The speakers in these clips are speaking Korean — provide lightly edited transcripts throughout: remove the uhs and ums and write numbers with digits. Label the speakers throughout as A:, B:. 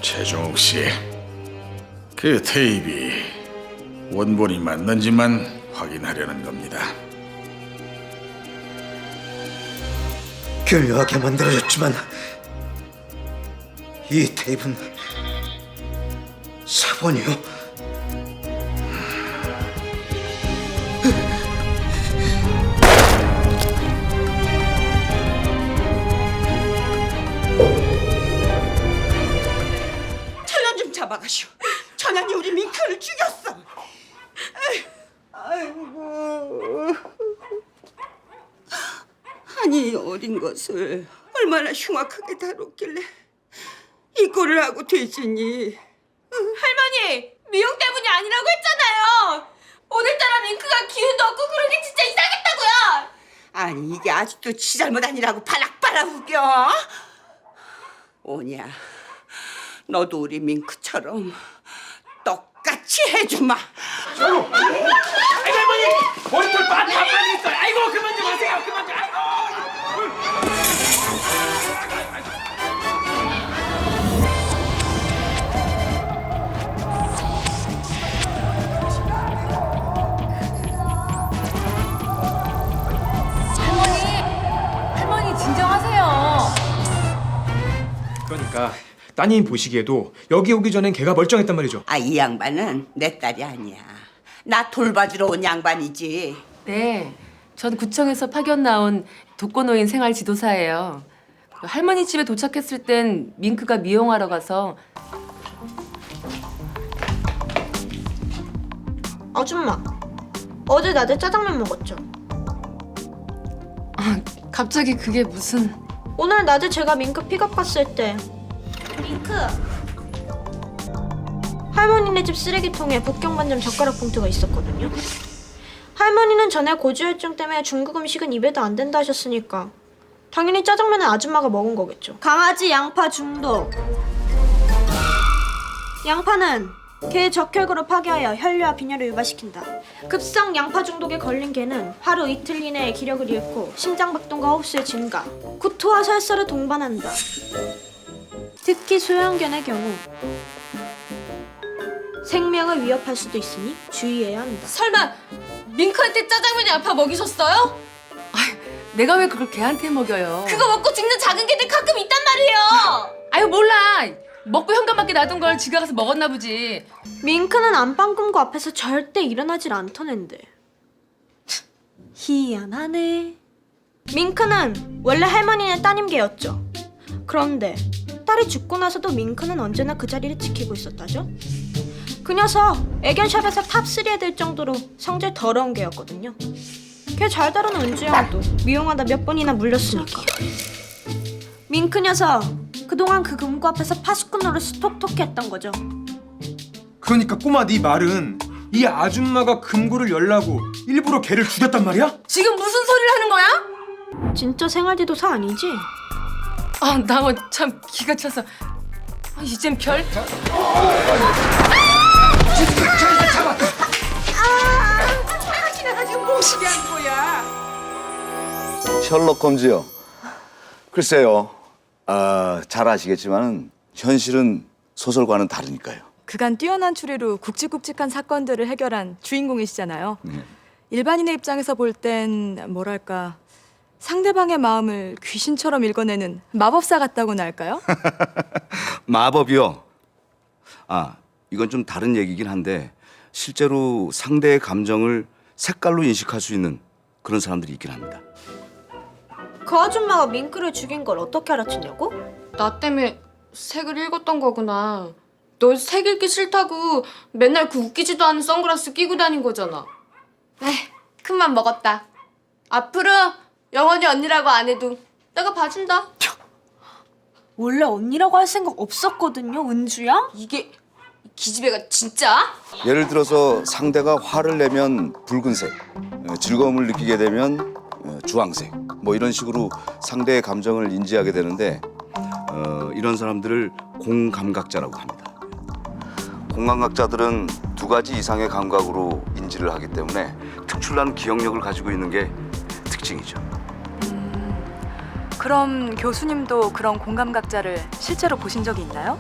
A: 최종욱 씨, 그 테이프 원본이 맞는지만 확인하려는 겁니다.
B: 교묘하게 만들어졌지만 이 테이프는 사본이요.
C: 천연 좀 잡아가시오. 천연이 우리 민크를 죽였어. 아이고. 아니 어린 것을 얼마나 흉악하게 다뤘길래 이 꼴을 하고 되지니.
D: 할머니, 미용 때문이 아니라고 했잖아요. 오늘따라 밍크가 기운도 없고 그런 게 진짜 이상했다고요.
C: 아니 이게 아직도 지 잘못 아니라고 발락발락 우겨? 오냐, 너도 우리 민크처럼 똑같이 해주마.
E: 아이고 할머니 머리털 다 빠졌어요. 아이고 그만 좀 하세요. 그만 좀. 아이고.
D: 할머니 진정하세요.
F: 그러니까 따님 보시기에도 여기 오기 전엔 걔가 멀쩡했단 말이죠.
C: 아, 이 양반은 내 딸이 아니야. 나 돌봐주러 온 양반이지.
D: 네, 전 구청에서 파견 나온 독거노인 생활 지도사예요. 할머니 집에 도착했을 땐 밍크가 미용하러 가서.
G: 아줌마, 어제 낮에 짜장면 먹었죠?
D: 갑자기 그게 무슨...
G: 오늘 낮에 제가 민크 픽업 갔을 때 민크! 할머니네 집 쓰레기통에 북경반점 젓가락 봉투가 있었거든요. 할머니는 전에 고지혈증 때문에 중국 음식은 입에도 안 된다 하셨으니까 당연히 짜장면은 아줌마가 먹은 거겠죠. 강아지 양파 중독. 양파는 개의 적혈구를 파괴하여 혈류와 빈혈을 유발시킨다. 급성 양파 중독에 걸린 개는 하루 이틀 이내에 기력을 잃고 심장박동과 호흡수의 증가, 구토와 설사를 동반한다. 특히 소형견의 경우 생명을 위협할 수도 있으니 주의해야 한다.
D: 설마 밍크한테 짜장면이 아파 먹이셨어요? 내가 왜 그걸 걔한테 먹여요? 그거 먹고 죽는 작은 개들 가끔 있단 말이에요. 아유 몰라. 먹고 현관밖에 놔둔 걸 지가 가서 먹었나 보지.
G: 밍크는 안방금고 앞에서 절대 일어나질 않던앤데. 희한하네. 밍크는 원래 할머니네 따님개였죠. 그런데 딸이 죽고 나서도 밍크는 언제나 그 자리를 지키고 있었다죠. 그 녀석 애견샵에서 탑3에 들 정도로 성질 더러운 개였거든요. 걔 잘 다루는 은주형도 미용하다 몇 번이나 물렸으니까. 밍크 녀석 그동안 그 금고 앞에서 파수꾼 노릇을 톡톡히 했던 거죠.
F: 그러니까 꼬마 네 말은 이 아줌마가 금고를 열라고 일부러 걔를 죽였단 말이야?
D: 지금 무슨 소리를 하는 거야?
G: 진짜 생활지도사 아니지?
D: 나 뭐 참 기가 차서. 이젠 별...
C: 당신아 지금 무엇이게 한 거야?
H: 셜록 홈즈요. 글쎄요. 잘 아시겠지만 현실은 소설과는 다르니까요.
I: 그간 뛰어난 추리로 굵직굵직한 사건들을 해결한 주인공이시잖아요. 일반인의 입장에서 볼 땐 뭐랄까 상대방의 마음을 귀신처럼 읽어내는 마법사 같다고나 할까요?
H: 마법이요. 이건 좀 다른 얘기긴 한데 실제로 상대의 감정을 색깔로 인식할 수 있는 그런 사람들이 있긴 합니다.
G: 그 아줌마가 밍크를 죽인 걸 어떻게 알아챘냐고?
D: 나 때문에 색을 읽었던 거구나. 너 색 읽기 싫다고 맨날 그 웃기지도 않은 선글라스 끼고 다닌 거잖아. 큰맘 먹었다. 앞으로 영원히 언니라고 안 해도 내가 봐준다.
G: 원래 언니라고 할 생각 없었거든요, 은주야?
D: 이게 기집애가 진짜?
H: 예를 들어서 상대가 화를 내면 붉은색, 즐거움을 느끼게 되면 주황색, 뭐 이런 식으로 상대의 감정을 인지하게 되는데 이런 사람들을 공감각자라고 합니다. 공감각자들은 두 가지 이상의 감각으로 인지를 하기 때문에 특출난 기억력을 가지고 있는 게 특징이죠.
I: 그럼 교수님도 그런 공감각자를 실제로 보신 적이 있나요?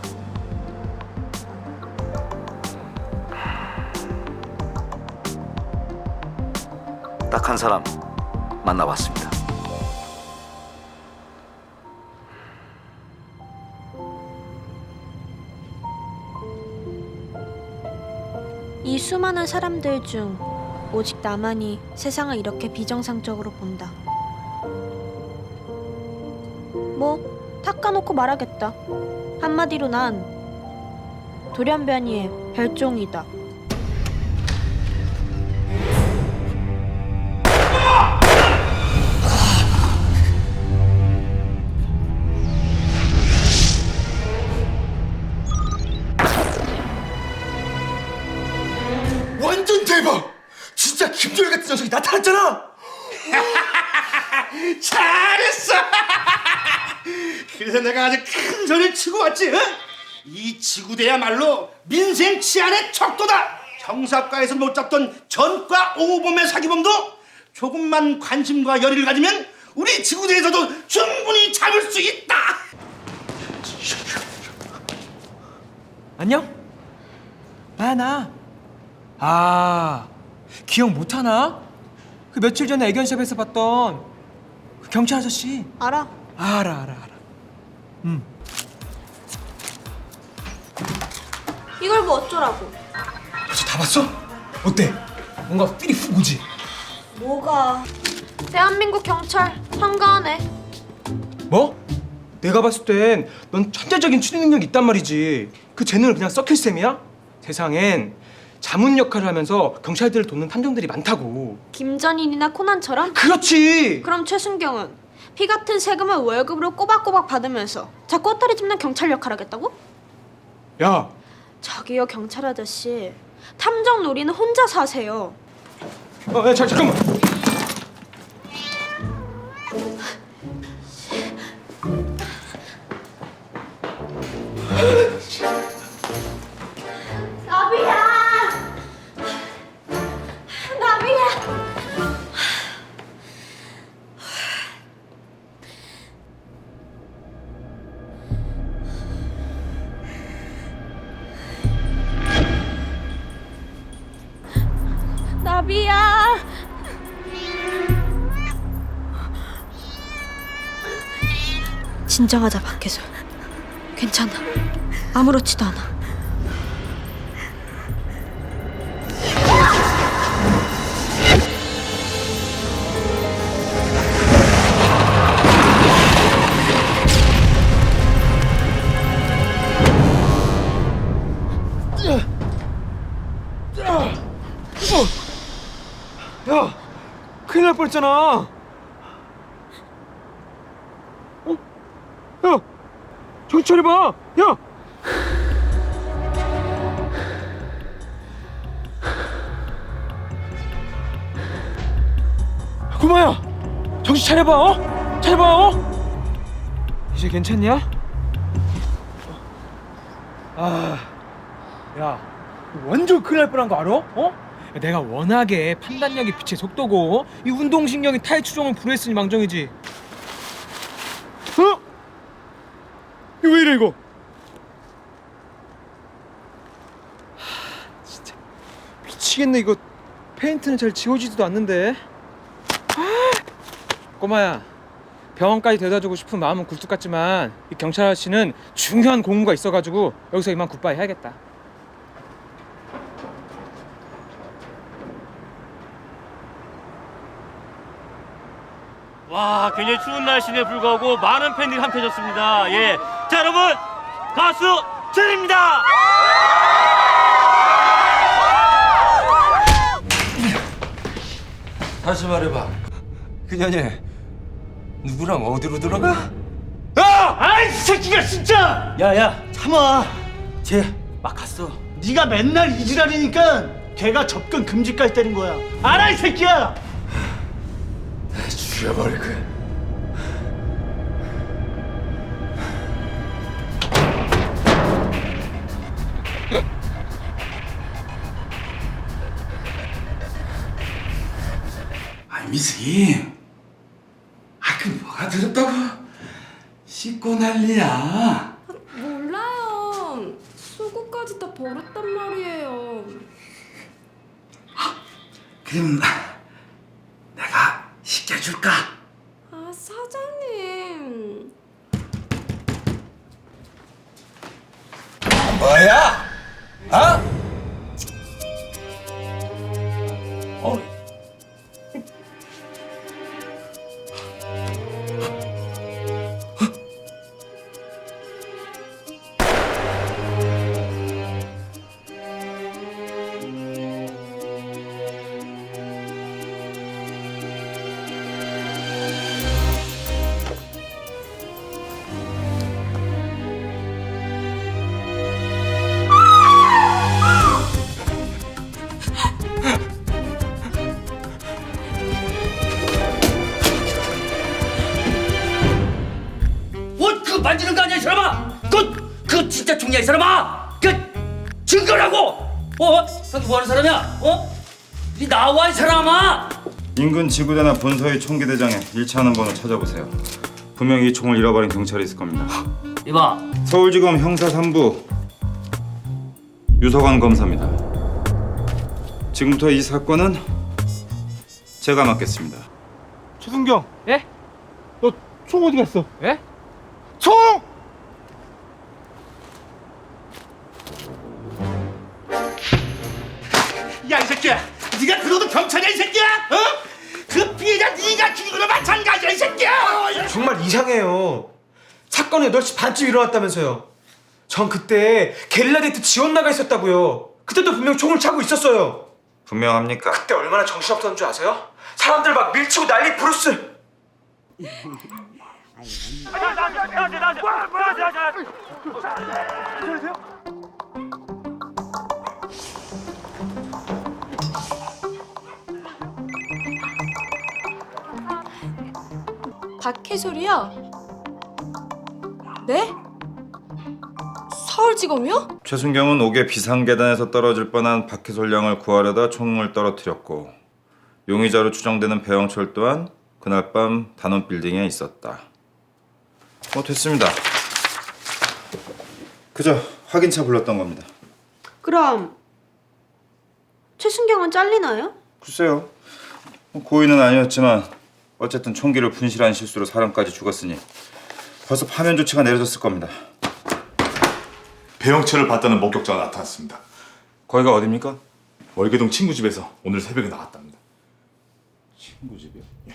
H: 딱 한 사람 만나봤습니다.
G: 이 수많은 사람들 중 오직 나만이 세상을 이렇게 비정상적으로 본다. 뭐 닦아놓고 말하겠다. 한마디로 난 돌연변이의 별종이다.
B: 완전 대박! 진짜 김도열 같은 녀석이 나타났잖아!
E: 잘했어. 그래서 내가 아주 큰 소리를 치고 왔지. 응? 이 지구대야말로 민생 치안의 척도다. 형사과에서 못 잡던 전과 오범의 사기범도 조금만 관심과 열의를 가지면 우리 지구대에서도 충분히 잡을 수 있다.
F: 안녕? 기억 못하나? 그 며칠 전에 애견샵에서 봤던 그 경찰 아저씨.
G: 알아.
F: 알아.
G: 이걸 뭐 어쩌라고?
F: 저 다 봤어? 어때? 뭔가 필이 훅 오지?
G: 뭐가? 대한민국 경찰 한가하네.
F: 뭐? 내가 봤을 땐 넌 천재적인 추리 능력이 있단 말이지. 그 재능을 그냥 썩힐 셈이야? 세상엔 자문 역할을 하면서 경찰들을 돕는 탐정들이 많다고.
G: 김전일이나 코난처럼?
F: 그렇지!
G: 그럼 최순경은 피 같은 세금을 월급으로 꼬박꼬박 받으면서 자꾸 헛다리 짚는 경찰 역할 하겠다고?
F: 야!
G: 저기요 경찰 아저씨, 탐정 놀이는 혼자서 하세요.
F: 야, 잠깐만!
G: 나비야! 나비야! 진정하자 박혜솔. 괜찮아. 아무렇지도 않아.
F: 야! 큰일 날 뻔했잖아! 야! 정신 차려봐! 야! 꼬마야! 정신 차려봐! 어? 차려봐! 어? 이제 괜찮냐? 야, 완전 큰일 날 뻔한 거 알아? 어? 내가 워낙에 판단력이 빛의 속도고 이 운동신경이 타의 추종을 불허했으니 망정이지. 어? 이거 왜 이래 이거? 진짜 미치겠네 이거. 페인트는 잘 지워지지도 않는데. 꼬마야, 병원까지 데려다주고 싶은 마음은 굴뚝 같지만 이 경찰 아저씨는 중요한 공무가 있어가지고 여기서 이만 굿바이 해야겠다.
J: 와, 굉장히 추운 날씨에 불구하고 많은 팬들이 함께해줬습니다. 예, 자 여러분, 가수 준입니다.
K: 다시 말해봐. 그년이 누구랑 어디로 들어가?
E: 아이 새끼가 진짜! 야야 참아. 쟤 막 갔어. 네가 맨날 이 지랄이니까 걔가 접근 금지까지 때린 거야. 알아 이 새끼야.
K: 죽여버릴 거야.
A: 미숙이. 그 뭐가 더럽다고? 씻고 난리야.
D: 몰라요. 속옷까지 다 버렸단 말이에요.
A: 그럼 내가 씻겨줄까?
D: 아, 사장님.
K: 뭐야? 어?
L: 그 만지는 거 아니야 이 사람아! 그 진짜 총이야 이 사람아! 그 증거라고! 너도 뭐하는 사람이야? 니 나와 이 사람아!
M: 인근 지구대나 본서의 총기대장에 일치하는 번호 찾아보세요. 분명히 이 총을 잃어버린 경찰이 있을 겁니다.
L: 이봐,
M: 서울지검 형사 3부 유서관 검사입니다. 지금부터 이 사건은 제가 맡겠습니다.
F: 최순경.
E: 예?
F: 너 총 어디 갔어?
E: 예?
F: 총!
E: 야 이 새끼야! 네가 그러도 경찰이야 이 새끼야? 그 피해자 네가 죽인 거나 마찬가지야 이 새끼야!
F: 정말 이상해요. 사건이 8시 반쯤 일어났다면서요. 전 그때 게릴라 데이트 지원 나가 있었다고요. 그때도 분명 총을 차고 있었어요.
M: 분명합니까?
F: 그때 얼마나 정신없었던 줄 아세요? 사람들 막 밀치고 난리 브루스.
D: 박해솔이요? 네? 서울지검이요?
M: 최순경은 옥의 비상계단에서 떨어질 뻔한 박해솔 양을 구하려다 총을 떨어뜨렸고 용의자로 추정되는 배영철 또한 그날 밤 단원 빌딩에 있었다. 됐습니다. 그저 확인차 불렀던 겁니다.
G: 그럼 최순경은 잘리나요?
M: 글쎄요. 고의는 아니었지만 어쨌든 총기를 분실한 실수로 사람까지 죽었으니 벌써 파면 조치가 내려졌을 겁니다.
N: 배영철을 봤다는 목격자가 나타났습니다.
M: 거기가 어딥니까?
N: 월계동 친구 집에서 오늘 새벽에 나왔답니다.
M: 친구 집이요?
N: 예.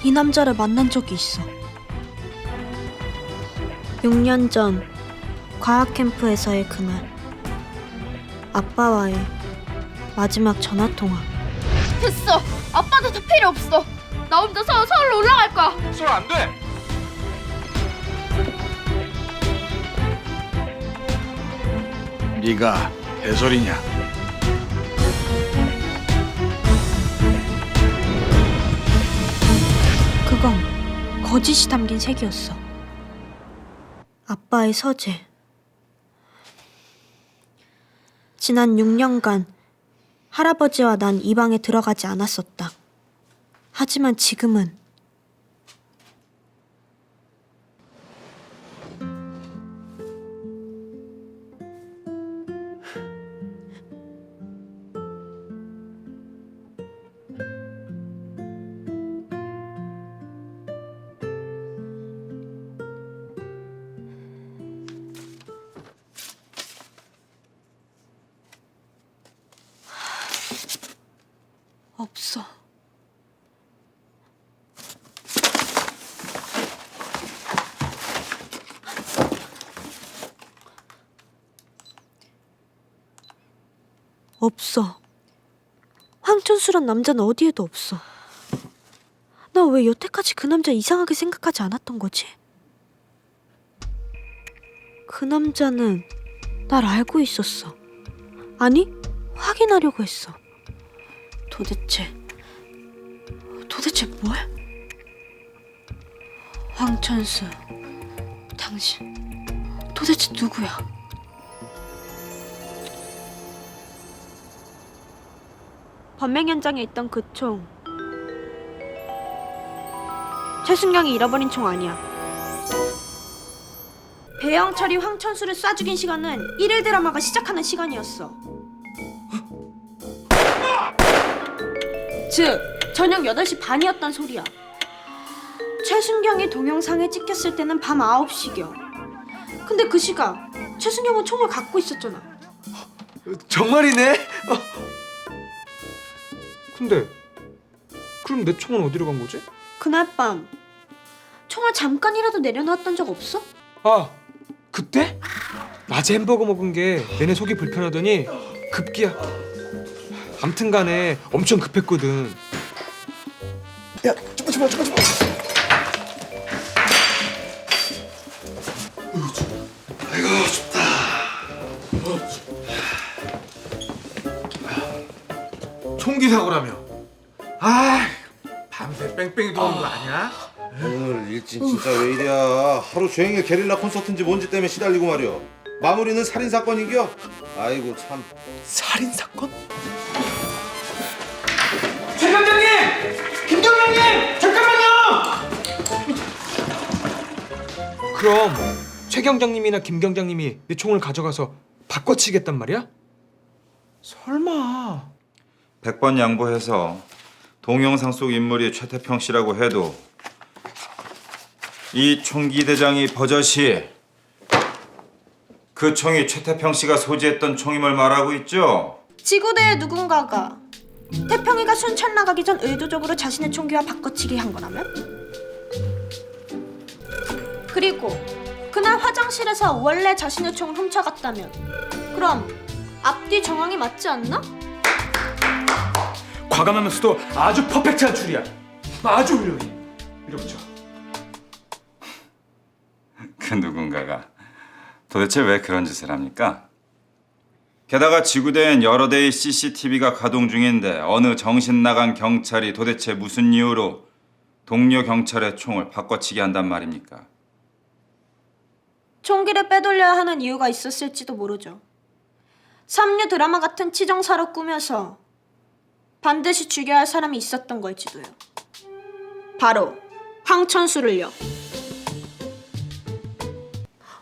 G: 이 남자를 만난 적이 있어. 6년 전 과학 캠프에서의 그날, 아빠와의 마지막 전화 통화.
D: 됐어. 아빠도 더 필요 없어. 나 혼자 서울로 올라갈 거야.
F: 서울 안 돼.
A: 네가 해솔이냐?
G: 그건 거짓이 담긴 색이었어. 아빠의 서재. 지난 6년간 할아버지와 난 이 방에 들어가지 않았었다. 하지만 지금은 없어. 없어. 황천수란 남자는 어디에도 없어. 나 왜 여태까지 그 남자 이상하게 생각하지 않았던 거지? 그 남자는 날 알고 있었어. 아니, 확인하려고 했어. 도대체 뭘? 황천수, 당신 도대체 누구야? 범행 현장에 있던 그 총, 최순경이 잃어버린 총 아니야. 배영철이 황천수를 쏴 죽인 시간은 1일 드라마가 시작하는 시간이었어. 즉, 저녁 8시 반이었단 소리야. 최순경이 동영상에 찍혔을 때는 밤 9시경. 근데 그 시각 최순경은 총을 갖고 있었잖아.
F: 정말이네? 근데 그럼 내 총은 어디로 간 거지?
G: 그날 밤 총을 잠깐이라도 내려놓았던 적 없어?
F: 아, 그때? 낮에 햄버거 먹은 게 내내 속이 불편하더니 급기야. 암튼 간에 엄청 급했거든.
B: 야, 잠깐만.
A: 아이고 춥다.
K: 총기 사고라며. 아, 밤새 뺑뺑이 도는 거 아니야?
H: 오늘 일진 진짜 왜 이래야. 하루 종일 게릴라 콘서트인지 뭔지 때문에 시달리고 말이야. 마무리는 살인사건인겨? 아이고 참.
F: 살인사건? 최 경장님! 김 경장님! 잠깐만요! 그럼 최 경장님이나 김 경장님이 내 총을 가져가서 바꿔치겠단 말이야? 설마.
M: 100번 양보해서 동영상 속 인물이 최태평 씨라고 해도 이 총기 대장이 버젓이 그 총이 최태평 씨가 소지했던 총임을 말하고 있죠?
G: 지구대의 누군가가 태평이가 순찰 나가기 전 의도적으로 자신의 총기와 바꿔치기 한 거라면? 그리고 그날 화장실에서 원래 자신의 총을 훔쳐갔다면 그럼 앞뒤 정황이 맞지 않나?
F: 과감하면서도 아주 퍼펙트한 추리야. 아주 훌륭해. 밀어붙여.
M: 그 누군가가 도대체 왜 그런 짓을 합니까? 게다가 지구대엔 여러 대의 CCTV가 가동 중인데 어느 정신 나간 경찰이 도대체 무슨 이유로 동료 경찰의 총을 바꿔치기 한단 말입니까?
G: 총기를 빼돌려야 하는 이유가 있었을지도 모르죠. 삼류 드라마 같은 치정사로 꾸며서 반드시 죽여야 할 사람이 있었던 걸지도요. 바로 황천수를요.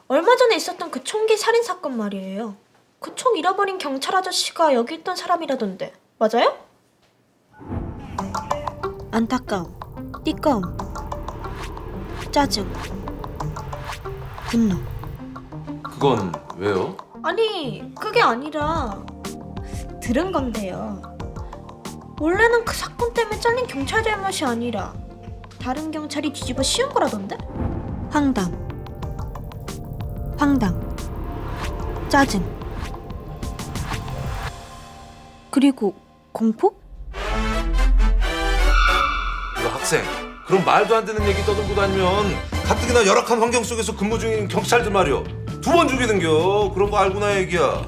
G: 얼마 전에 있었던 그 총기 살인 사건 말이에요. 그 총 잃어버린 경찰 아저씨가 여기 있던 사람이라던데 맞아요? 안타까움, 띠꺼움, 짜증, 분노.
K: 그건 왜요?
G: 아니 그게 아니라 들은 건데요. 원래는 그 사건 때문에 잘린 경찰 잘못이 아니라 다른 경찰이 뒤집어 씌운 거라던데? 황당, 짜증, 그리고 공포?
K: 이거 학생, 그럼 말도 안 되는 얘기 떠들고 다니면 가뜩이나 열악한 환경 속에서 근무 중인 경찰들 말이오. 2번 죽이는겨. 그런 거 알고나 얘기야.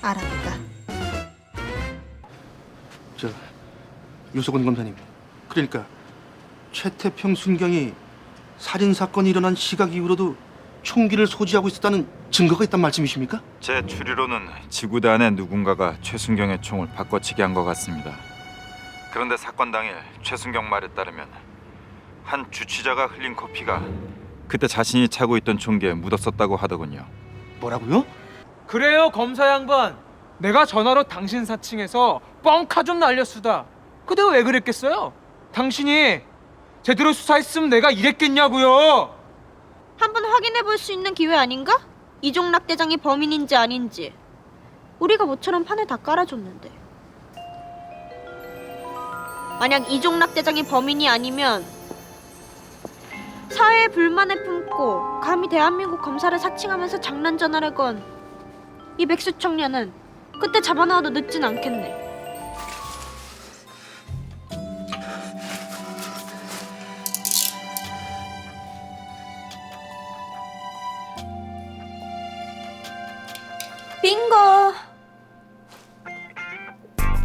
G: 알았다.
E: 유석원 검사님, 그러니까 최태평 순경이 살인 사건이 일어난 시각 이후로도 총기를 소지하고 있었다는 증거가 있단 말씀이십니까?
M: 제 추리로는 지구대 안에 누군가가 최순경의 총을 바꿔치기 한 것 같습니다. 그런데 사건 당일 최순경 말에 따르면 한 주치자가 흘린 커피가 그때 자신이 차고 있던 총기에 묻었었다고 하더군요.
E: 뭐라고요?
F: 그래요, 검사 양반. 내가 전화로 당신 사칭해서 뻥카 좀 날렸수다. 근데 왜 그랬겠어요? 당신이 제대로 수사했으면 내가 이랬겠냐고요.
G: 한번 확인해 볼 수 있는 기회 아닌가? 이종락 대장이 범인인지 아닌지. 우리가 모처럼 판을 다 깔아줬는데. 만약 이종락 대장이 범인이 아니면 사회에 불만을 품고 감히 대한민국 검사를 사칭하면서 장난 전화를 건 이 백수 청년은 그때 잡아놔도 늦진 않겠네. 빙고.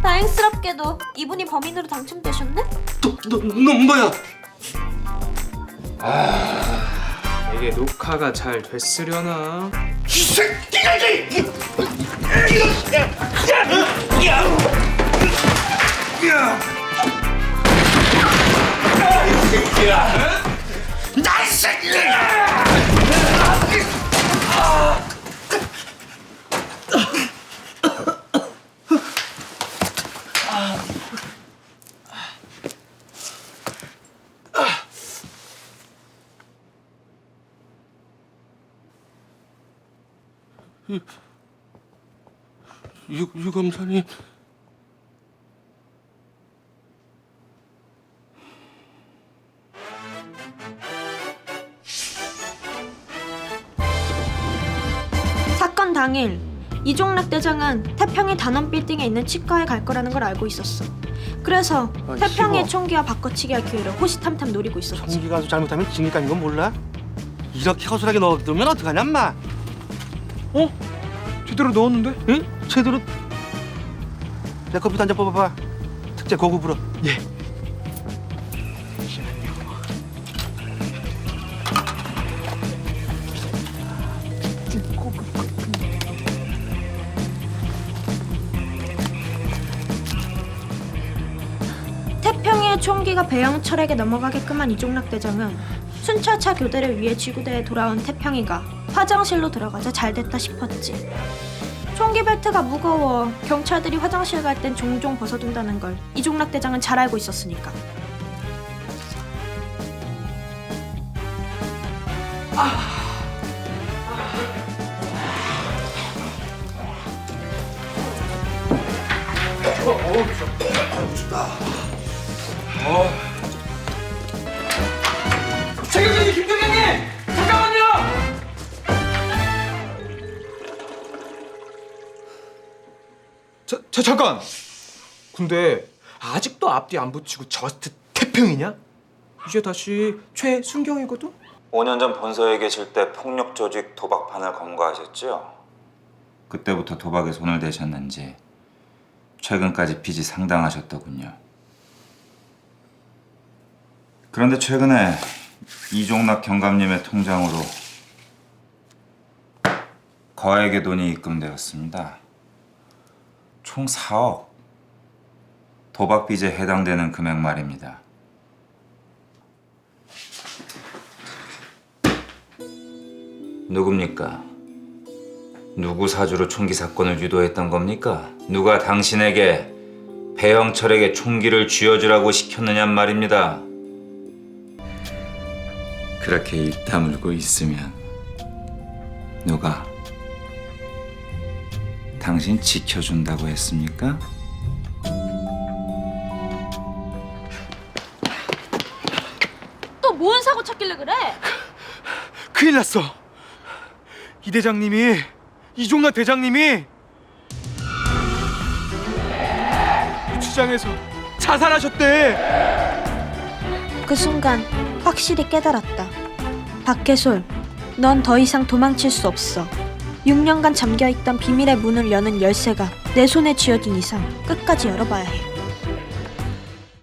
G: 다행스럽게도 이분이 범인으로 당첨되셨네?
B: 너 뭐야?
F: 이게 녹화가 잘 됐으려나?
E: 이 새끼가 나이 새끼야!
B: 유 검사님.
G: 사건 당일 이종락 대장은 태평이 단원 빌딩에 있는 치과에 갈 거라는 걸 알고 있었어. 그래서 태평이의 총기와 바꿔치기 할 기회를 호시탐탐 노리고 있었지.
B: 총기가 잘못하면 징계까는 건 몰라? 이렇게 허술하게 넣어두면 어떡하냐, 인마?
F: 제대로 넣었는데?
B: 응? 제대로. 내 컴퓨터 한 장 뽑아봐. 특제 고급으로.
F: 예.
G: 태평이의 총기가 배영철에게 넘어가게끔 한 이종락 대장은 순찰차 교대를 위해 지구대에 돌아온 태평이가 화장실로 들어가자 잘됐다 싶었지. 총기 벨트가 무거워 경찰들이 화장실 갈 땐 종종 벗어둔다는 걸 이종락 대장은 잘 알고 있었으니까.
F: 최경장님, 김경장님! 잠깐만요! 잠깐! 근데 아직도 앞뒤 안 붙이고 저스트 태평이냐? 이제 다시 최순경이거든?
M: 5년 전 본서에 계실 때 폭력 조직 도박판을 검거하셨죠? 그때부터 도박에 손을 대셨는지 최근까지 빚이 상당하셨더군요. 그런데 최근에 이종락 경감님의 통장으로 거액의 돈이 입금되었습니다. 총 4억. 도박 빚에 해당되는 금액 말입니다. 누굽니까? 누구 사주로 총기 사건을 유도했던 겁니까? 누가 당신에게 배영철에게 총기를 쥐어주라고 시켰느냔 말입니다. 그렇게 입 다물고 있으면 누가 당신 지켜준다고 했습니까?
G: 또 뭔 사고 찾길래 그래?
F: 큰일 났어. 이 대장님이, 이종락 대장님이 유치장에서 자살하셨대.
G: 그 순간 확실히 깨달았다. 박해솔, 넌 더 이상 도망칠 수 없어. 6년간 잠겨있던 비밀의 문을 여는 열쇠가 내 손에 쥐어진 이상 끝까지 열어봐야 해.